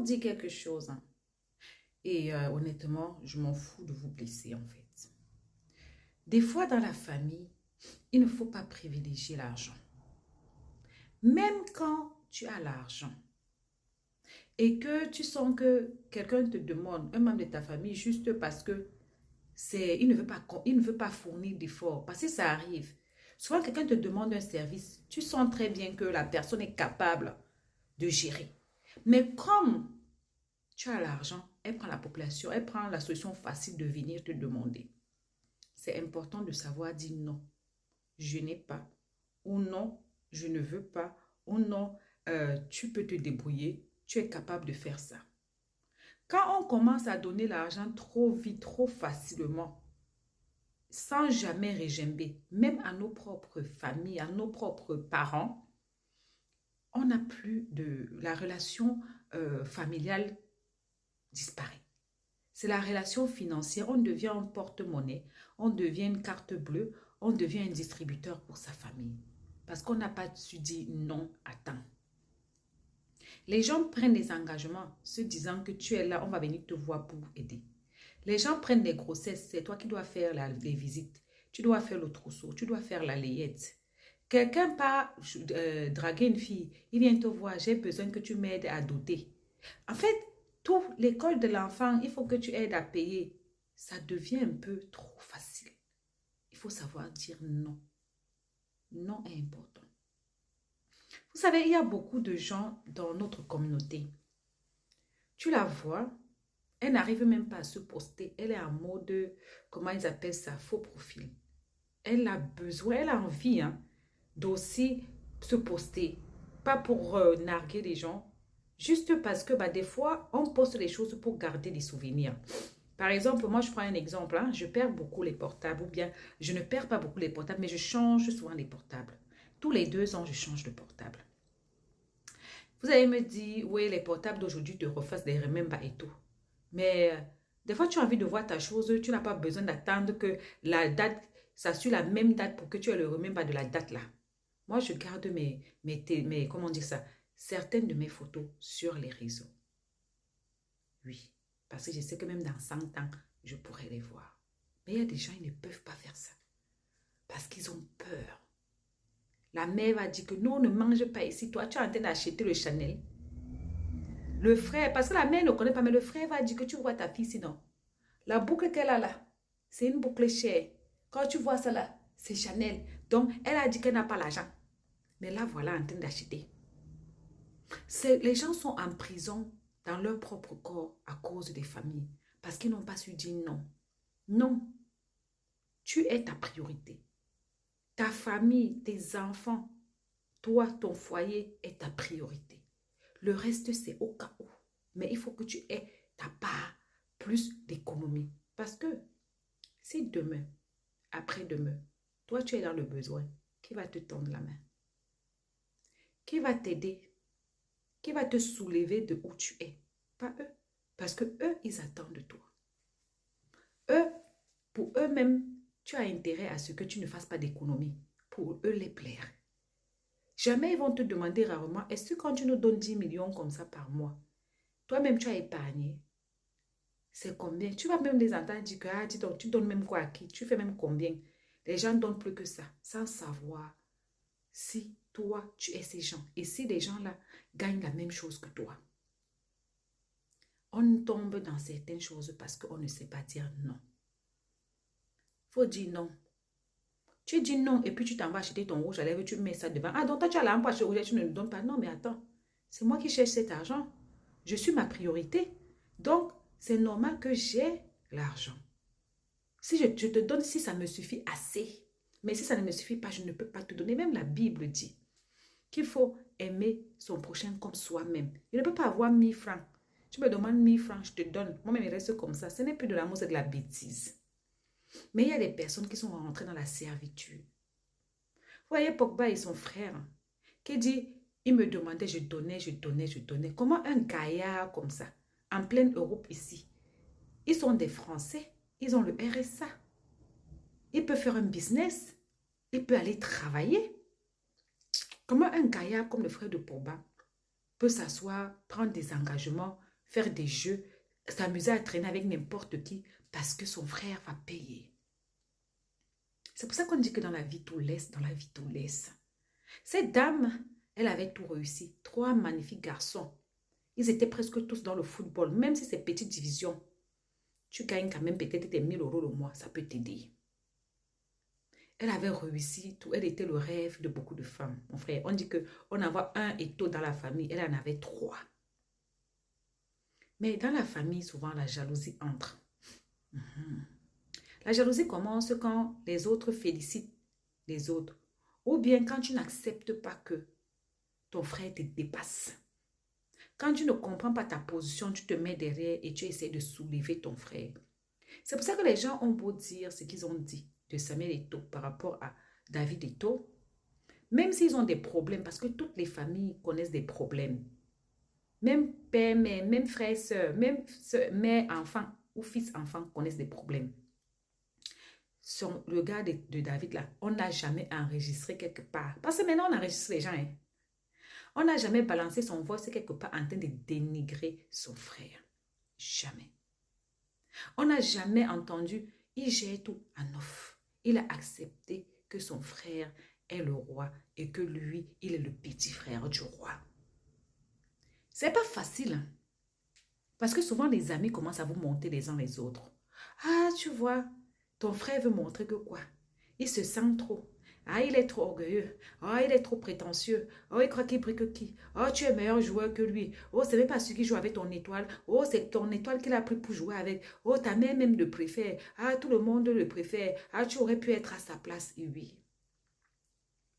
dire quelque chose, hein. Et honnêtement, je m'en fous de vous blesser en fait. Des fois dans la famille, il ne faut pas privilégier l'argent. Même quand tu as l'argent et que tu sens que quelqu'un te demande, un membre de ta famille, juste parce que il ne veut pas fournir d'efforts, parce que ça arrive. Souvent, quelqu'un te demande un service, tu sens très bien que la personne est capable de gérer. Mais comme tu as l'argent, elle prend la population, elle prend la solution facile de venir te demander. C'est important de savoir dire non, je n'ai pas, ou non, je ne veux pas, ou non, tu peux te débrouiller, tu es capable de faire ça. Quand on commence à donner l'argent trop vite, trop facilement, sans jamais régimber, même à nos propres familles, à nos propres parents, on n'a plus de... La relation familiale disparaît. C'est la relation financière. On devient un porte-monnaie, on devient une carte bleue, on devient un distributeur pour sa famille. Parce qu'on n'a pas su dire non à temps. Les gens prennent des engagements se disant que tu es là, on va venir te voir pour aider. Les gens prennent des grossesses, c'est toi qui dois faire les visites. Tu dois faire le trousseau, tu dois faire la layette. Quelqu'un part draguer une fille, il vient te voir, j'ai besoin que tu m'aides à doter. En fait, tout l'école de l'enfant, il faut que tu aides à payer. Ça devient un peu trop facile. Il faut savoir dire non. Non est important. Vous savez, il y a beaucoup de gens dans notre communauté. Tu la vois, elle n'arrive même pas à se poster. Elle est en mode, comment ils appellent ça, faux profil. Elle a besoin, elle a envie d'aussi se poster. Pas pour narguer les gens, juste parce que des fois, on poste des choses pour garder des souvenirs. Par exemple, moi, je prends un exemple. Je perds beaucoup les portables, ou bien je ne perds pas beaucoup les portables, mais je change souvent les portables. Tous les 2 ans, je change de portable. Vous allez me dire, oui, les portables d'aujourd'hui te refassent des remembers et tout. Mais des fois, tu as envie de voir ta chose, tu n'as pas besoin d'attendre que la date, ça suit la même date pour que tu aies le remember de la date là. Moi, je garde comment dire ça, certaines de mes photos sur les réseaux. Oui, parce que je sais que même dans 100 ans, je pourrais les voir. Mais il y a des gens, ils ne peuvent pas faire ça. Parce qu'ils ont peur. La mère va dire que non, ne mange pas ici. Toi, tu es en train d'acheter le Chanel. Le frère, parce que la mère ne connaît pas, mais le frère va dire que tu vois ta fille sinon. La boucle qu'elle a là, c'est une boucle chère. Quand tu vois ça là, c'est Chanel. Donc, elle a dit qu'elle n'a pas l'argent. Mais là, voilà, en train d'acheter. Les gens sont en prison dans leur propre corps à cause des familles. Parce qu'ils n'ont pas su dire non. Non. Tu es ta priorité. Ta famille, tes enfants, toi, ton foyer est ta priorité. Le reste, c'est au cas où. Mais il faut que tu aies ta part plus d'économie. Parce que si demain, après-demain, toi, tu es dans le besoin, qui va te tendre la main? Qui va t'aider? Qui va te soulever de où tu es? Pas eux. Parce que eux, ils attendent de toi. Eux, pour eux-mêmes, tu as intérêt à ce que tu ne fasses pas d'économie. Pour eux, les plaire. Jamais ils vont te demander rarement, est-ce que quand tu nous donnes 10 millions comme ça par mois, toi-même tu as épargné? C'est combien? Tu vas même les entendre dire que dis donc, tu donnes même quoi à qui? Tu fais même combien? Les gens donnent plus que ça, sans savoir si toi, tu es ces gens. Et si les gens-là gagnent la même chose que toi. On tombe dans certaines choses parce qu'on ne sait pas dire non. Il faut dire non. Tu dis non et puis tu t'en vas acheter ton rouge à lèvres, tu mets ça devant. Ah, donc toi, tu as l'argent pour acheter le rouge, tu ne le donnes pas. Non, mais attends. C'est moi qui cherche cet argent. Je suis ma priorité. Donc, c'est normal que j'ai l'argent. Si je te donne, si ça me suffit assez. Mais si ça ne me suffit pas, je ne peux pas te donner. Même la Bible dit qu'il faut aimer son prochain comme soi-même. Il ne peut pas avoir 1000 francs. Tu me demandes 1000 francs, je te donne. Moi-même, il reste comme ça. Ce n'est plus de l'amour, c'est de la bêtise. Mais il y a des personnes qui sont rentrées dans la servitude. Vous voyez Pogba et son frère, qui dit, il me demandait, je donnais, je donnais, je donnais. Comment un gaillard comme ça, en pleine Europe ici, ils sont des Français, ils ont le RSA. Il peut faire un business, il peut aller travailler. Comment un gaillard comme le frère de Pogba peut s'asseoir, prendre des engagements, faire des jeux, s'amuser à traîner avec n'importe qui parce que son frère va payer. C'est pour ça qu'on dit que dans la vie, tout laisse, dans la vie, tout laisse. Cette dame, elle avait tout réussi. 3 magnifiques garçons. Ils étaient presque tous dans le football, même si c'est petite division. Tu gagnes quand même peut-être tes 1000 € le mois, ça peut t'aider. Elle avait réussi tout. Elle était le rêve de beaucoup de femmes. Mon frère, on dit qu'on envoie un étau dans la famille. Elle en avait 3. Mais dans la famille, souvent, la jalousie entre. La jalousie commence quand les autres félicitent les autres. Ou bien quand tu n'acceptes pas que ton frère te dépasse. Quand tu ne comprends pas ta position, tu te mets derrière et tu essaies de soulever ton frère. C'est pour ça que les gens ont beau dire ce qu'ils ont dit de Samuel Eto'o par rapport à David Eto'o, même s'ils ont des problèmes, parce que toutes les familles connaissent des problèmes. Même père, mère, même frère, soeur, même mère, enfant ou fils, enfant connaissent des problèmes. Le gars de David là, on n'a jamais enregistré quelque part. Parce que maintenant on enregistre les gens. Hein. On n'a jamais balancé son voix quelque part en train de dénigrer son frère. Jamais. On n'a jamais entendu, il gère tout en off. Il a accepté que son frère est le roi et que lui, il est le petit frère du roi. C'est pas facile. Hein? Parce que souvent, les amis commencent à vous monter les uns les autres. Ah, tu vois, ton frère veut montrer que quoi? Il se sent trop. Ah, il est trop orgueilleux. Ah, il est trop prétentieux. Oh, il croit qu'il brille que qui? Oh, tu es meilleur joueur que lui. Oh, c'est même pas celui qui joue avec ton étoile. Oh, c'est ton étoile qu'il a pris pour jouer avec. Oh, ta mère même le préfère. Ah, tout le monde le préfère. Ah, tu aurais pu être à sa place. Et oui.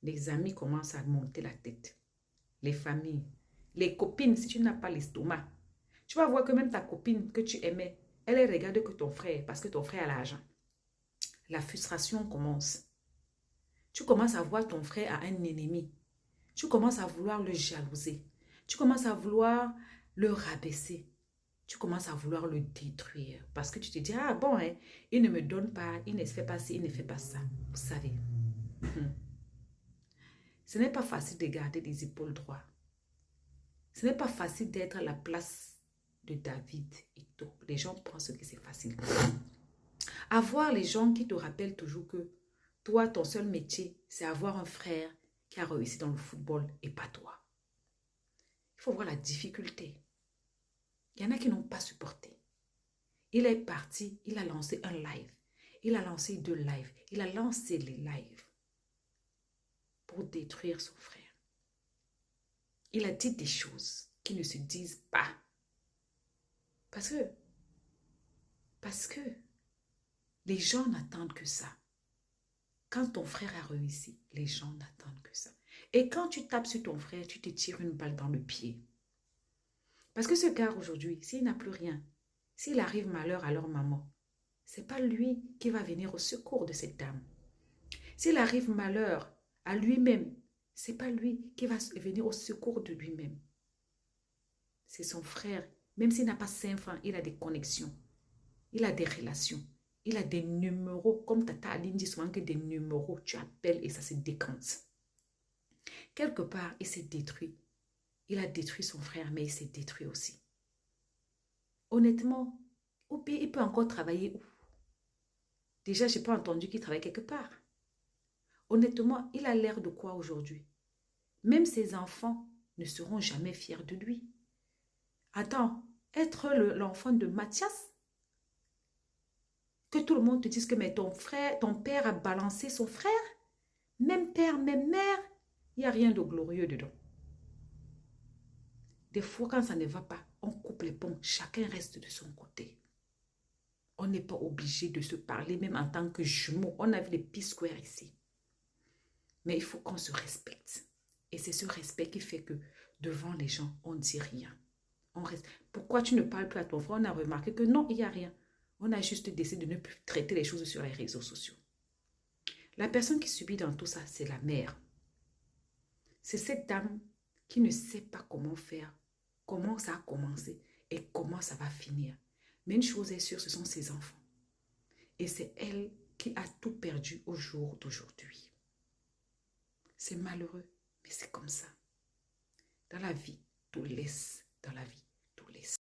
Les amis commencent à monter la tête. Les familles. Les copines, si tu n'as pas l'estomac. Tu vas voir que même ta copine que tu aimais, elle regarde que ton frère parce que ton frère a l'argent. La frustration commence. Tu commences à voir ton frère à un ennemi. Tu commences à vouloir le jalouser. Tu commences à vouloir le rabaisser. Tu commences à vouloir le détruire. Parce que tu te dis, ah bon, hein, il ne me donne pas, il ne fait pas ci, il ne fait pas ça. Vous savez. Ce n'est pas facile de garder des épaules droites. Ce n'est pas facile d'être à la place de David et tout. Les gens pensent que c'est facile. Avoir les gens qui te rappellent toujours que toi, ton seul métier, c'est avoir un frère qui a réussi dans le football et pas toi. Il faut voir la difficulté. Il y en a qui n'ont pas supporté. Il est parti, il a lancé un live. Il a lancé 2 lives. Il a lancé les lives pour détruire son frère. Il a dit des choses qui ne se disent pas. Parce que les gens n'attendent que ça. Quand ton frère a réussi, les gens n'attendent que ça. Et quand tu tapes sur ton frère, tu te tires une balle dans le pied. Parce que ce gars aujourd'hui, s'il n'a plus rien, s'il arrive malheur à leur maman, ce n'est pas lui qui va venir au secours de cette dame. S'il arrive malheur à lui-même, ce n'est pas lui qui va venir au secours de lui-même. C'est son frère. Même s'il n'a pas 5 francs, il a des connexions. Il a des relations. Il a des numéros. Comme Tata Aline dit souvent que des numéros, tu appelles et ça se décante. Quelque part, il s'est détruit. Il a détruit son frère, mais il s'est détruit aussi. Honnêtement, au pire, il peut encore travailler où? Déjà, je n'ai pas entendu qu'il travaille quelque part. Honnêtement, il a l'air de quoi aujourd'hui? Même ses enfants ne seront jamais fiers de lui. Attends, être l'enfant de Mathias? Que tout le monde te dise que mais ton frère, ton père a balancé son frère? Même père, même mère, il n'y a rien de glorieux dedans. Des fois, quand ça ne va pas, on coupe les ponts. Chacun reste de son côté. On n'est pas obligé de se parler, même en tant que jumeaux. On a vu les P-Square ici. Mais il faut qu'on se respecte. Et c'est ce respect qui fait que devant les gens, on ne dit rien. On reste. Pourquoi tu ne parles plus à ton frère? On a remarqué que non, il n'y a rien. On a juste décidé de ne plus traiter les choses sur les réseaux sociaux. La personne qui subit dans tout ça, c'est la mère. C'est cette dame qui ne sait pas comment faire, comment ça a commencé et comment ça va finir. Mais une chose est sûre, ce sont ses enfants. Et c'est elle qui a tout perdu au jour d'aujourd'hui. C'est malheureux, mais c'est comme ça. Dans la vie, tout laisse dans la vie.